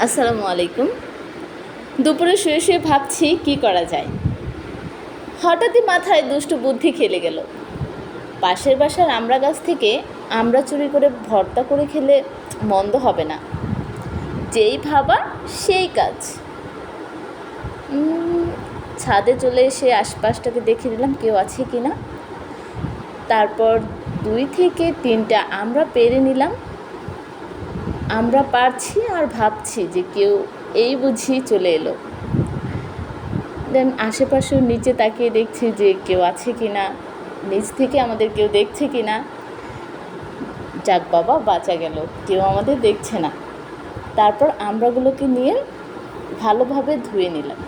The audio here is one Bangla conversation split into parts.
আসসালামু আলাইকুম। দুপুরে শুয়ে শুয়ে ভাবছি কি করা যায়। হঠাৎই মাথায় দুষ্টু বুদ্ধি খেলে গেল। পাশের বাসার আমড়া গাছ থেকে আমড়া চুরি করে ভর্তা করে খেলে মন্দ হবে না। যেই ভাবা সেই কাজ। ছাদে চলে এসে আশপাশটাকে দেখে নিলাম কেউ আছে কি না। তারপর 2 থেকে 3টা আমড়া পেড়ে নিলাম। আমরা পারছি আর ভাবছি যে কেউ এই বুঝি চলে এলো। দেন আশেপাশেও নিচে তাকিয়ে দেখছি যে কেউ আছে কি না, নিচ থেকে আমাদের কেউ দেখছে কি না। যাক বাবা, বাঁচা গেল, কেউ আমাদের দেখছে না। তারপর আমড়াগুলোকে নিয়ে ভালোভাবে ধুয়ে নিলাম।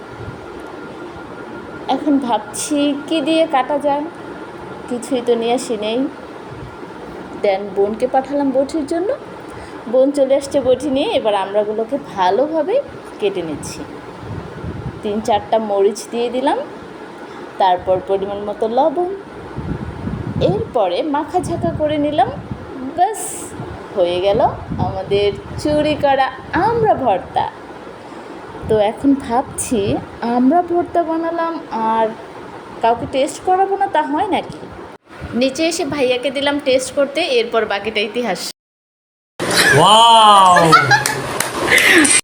এখন ভাবছি কি দিয়ে কাটা যায়, কিছুই তো নিয়ে আসি নেই। দেন বোনকে পাঠালাম বটির জন্য। বোন চলে আসছে বটি নিয়ে। এবার আমড়াগুলোকে ভালোভাবে কেটে নিচ্ছি। 3-4টা মরিচ দিয়ে দিলাম, তারপর পরিমাণ মতো লবণ। এরপরে মাখা ঝাঁকা করে নিলাম। ব্যাস হয়ে গেল আমাদের চুরি করা আমড়া ভর্তা। তো এখন ভাবছি আমড়া ভর্তা বানালাম আর কাউকে টেস্ট করাবো না, তা হয় নাকি? নিচে এসে ভাইয়াকে দিলাম টেস্ট করতে, এরপর বাকিটা ইতিহাস। ওয়াও